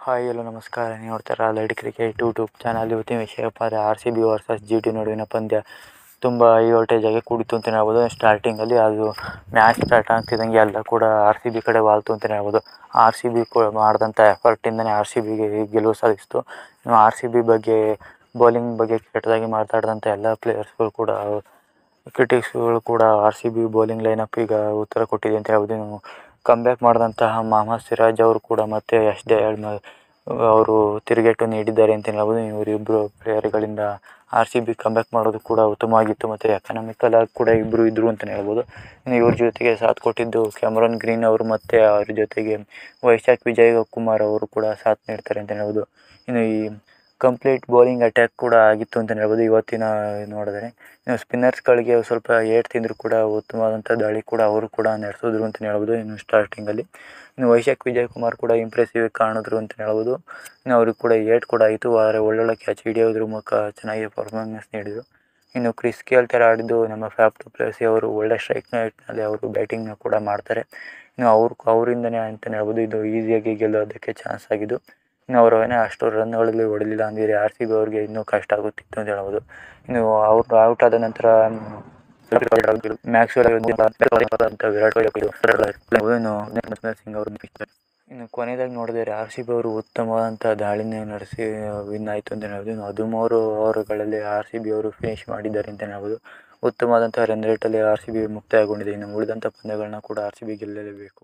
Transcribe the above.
Hi ಎಲ್ಲೋ ನಮಸ್ಕಾರ. ನೀವು ನೋಡ್ತಾರ ಲೈಟ್ ಕ್ರಿಕೆಟ್ ಯೂಟ್ಯೂಬ್ ಚಾನಲ್. ಇವತ್ತಿನ ವಿಷಯಪ್ಪ ಅಂದರೆ RCB ವರ್ಸಸ್ GT ನಡುವಿನ ಪಂದ್ಯ ತುಂಬ ಹೈ ವೋಲ್ಟೇಜಾಗಿ ಕೂಡಿತು ಅಂತಲೇ ಹೇಳ್ಬೋದು. ಸ್ಟಾರ್ಟಿಂಗಲ್ಲಿ ಅದು ಮ್ಯಾಚ್ ಸ್ಟಾರ್ಟ್ ಆಗ್ತಿದ್ದಂಗೆ ಎಲ್ಲ ಕೂಡ RCB ಕಡೆ ವಾಲ್ತು ಅಂತಲೇ ಹೇಳ್ಬೋದು. RCB ಮಾಡಿದಂಥ ಎಫರ್ಟಿಂದನೇ RCBಗೆ ಗೆಲುವು ಸಾಧಿಸಿತು. ಇನ್ನು RCB ಬಗ್ಗೆ ಬೌಲಿಂಗ್ ಬಗ್ಗೆ ಕೆಟ್ಟದಾಗಿ ಮಾತಾಡಿದಂಥ ಎಲ್ಲ ಪ್ಲೇಯರ್ಸ್ಗಳು ಕೂಡ ಕ್ರಿಟಿಕ್ಸ್ಗಳು ಕೂಡ RCB ಬೌಲಿಂಗ್ ಲೈನಪ್ ಈಗ ಉತ್ತರ ಕೊಟ್ಟಿದೆ ಅಂತ ಹೇಳ್ಬೋದು. ಇನ್ನು ಕಮ್ಬ್ಯಾಕ್ ಮಾಡಿದಂತಹ ಮೊಹಮ್ಮದ್ ಸಿರಾಜ್ ಅವರು ಕೂಡ ಮತ್ತು ಎಸ್ ದಯಾಳ್ ಅವರು ತಿರುಗೇಟು ನೀಡಿದ್ದಾರೆ ಅಂತ ಹೇಳ್ಬೋದು. ಇವರಿಬ್ಬರು ಪ್ಲೇಯರ್ಗಳಿಂದ RCB ಕಮ್ಬ್ಯಾಕ್ ಮಾಡೋದು ಕೂಡ ಉತ್ತಮವಾಗಿತ್ತು ಮತ್ತು ಎಕನಾಮಿಕಲ್ ಆಗಿ ಕೂಡ ಇಬ್ಬರು ಇದ್ದರು ಅಂತಲೇ ಹೇಳ್ಬೋದು. ಇನ್ನು ಇವ್ರ ಜೊತೆಗೆ ಸಾಥ್ ಕೊಟ್ಟಿದ್ದು ಕ್ಯಾಮರನ್ ಗ್ರೀನ್ ಅವರು ಮತ್ತು ಅವ್ರ ಜೊತೆಗೆ ವೈಶಾಖ್ ವಿಜಯ್ ಕುಮಾರ್ ಅವರು ಕೂಡ ಸಾಥ್ ನೀಡ್ತಾರೆ ಅಂತಲೇ ಹೇಳ್ಬೋದು. ಇನ್ನು ಈ ಕಂಪ್ಲೀಟ್ ಬೌಲಿಂಗ್ ಅಟ್ಯಾಕ್ ಕೂಡ ಆಗಿತ್ತು ಅಂತಲೇ ಹೇಳ್ಬೋದು ಇವತ್ತಿನ ನೋಡಿದರೆ. ಇನ್ನು ಸ್ಪಿನ್ನರ್ಸ್ಗಳಿಗೆ ಸ್ವಲ್ಪ ಏಟ್ ತಿಂದರೂ ಕೂಡ ಉತ್ತಮವಾದಂಥ ದಾಳಿ ಕೂಡ ಅವರು ಕೂಡ ನಡೆಸಿದ್ರು ಅಂತಲೇ ಹೇಳ್ಬೋದು. ಇನ್ನು ಸ್ಟಾರ್ಟಿಂಗಲ್ಲಿ ಇನ್ನು ವೈಶಾಖ್ ವಿಜಯ್ ಕುಮಾರ್ ಕೂಡ ಇಂಪ್ರೆಸಿವ್ ಕಾಣಿದ್ರು ಅಂತಲೇ ಹೇಳ್ಬೋದು. ಇನ್ನು ಅವ್ರಿಗೆ ಕೂಡ ಏಟ್ ಕೂಡ ಆಯಿತು, ಆದರೆ ಒಳ್ಳೊಳ್ಳೆ ಕ್ಯಾಚ್ ಹಿಡಿಯೋದ್ರ ಮೂಲಕ ಚೆನ್ನಾಗಿ ಪರ್ಫಾರ್ಮೆನ್ಸ್ ನೀಡಿದರು. ಇನ್ನು ಕ್ರಿಸ್ ಗೇಲ್ ಥರ ಆಡಿದ್ದು ನಮ್ಮ ಫ್ಯಾಫ್ ಡು ಪ್ಲೆಸಿ ಅವರು ಒಳ್ಳೆ ಸ್ಟ್ರೈಕ್ ರೇಟ್ನಲ್ಲಿ ಅವರು ಬ್ಯಾಟಿಂಗ್ನ ಕೂಡ ಮಾಡ್ತಾರೆ. ಇನ್ನು ಅವರಿಂದನೇ ಅಂತಲೇ ಹೇಳ್ಬೋದು ಇದು ಈಸಿಯಾಗಿ ಗೆಲ್ಲೋದಕ್ಕೆ ಚಾನ್ಸ್ ಆಗಿದ್ದು. ಇನ್ನು ಅವರು ಅಷ್ಟು ರನ್ಗಳಲ್ಲಿ ಹೊಡಲಿಲ್ಲ ಅಂದರೆ RCB ಅವ್ರಿಗೆ ಇನ್ನೂ ಕಷ್ಟ ಆಗುತ್ತಿತ್ತು ಅಂತ ಹೇಳ್ಬೋದು. ಇನ್ನು ಅವ್ರು ಔಟ್ ಆದ ನಂತರ ಮ್ಯಾಕ್ಸ್ವೆಲ್ ಅಂತ ವಿರಾಟ್ ಕೊಹ್ಲಿ ಸಿಂಗ್ ಅವರು ಇನ್ನು ಕೊನೆಯದಾಗಿ ನೋಡಿದರೆ RCB ಅವರು ಉತ್ತಮವಾದಂಥ ದಾಳಿನೇ ನಡೆಸಿ ವಿನ್ ಆಯಿತು ಅಂತ ಹೇಳ್ಬೋದು. ಇನ್ನು 13 ಓವರ್ಗಳಲ್ಲಿ RCB ಅವರು ಫಿನಿಶ್ ಮಾಡಿದ್ದಾರೆ ಅಂತ ಹೇಳ್ಬೋದು. ಉತ್ತಮವಾದಂಥ ರನ್ ರೇಟಲ್ಲಿ RCB ಮುಕ್ತಾಯಗೊಂಡಿದೆ. ಇನ್ನು ಉಳಿದಂಥ ಪಂದ್ಯಗಳನ್ನ ಕೂಡ RCB ಗೆಲ್ಲಲೇಬೇಕು.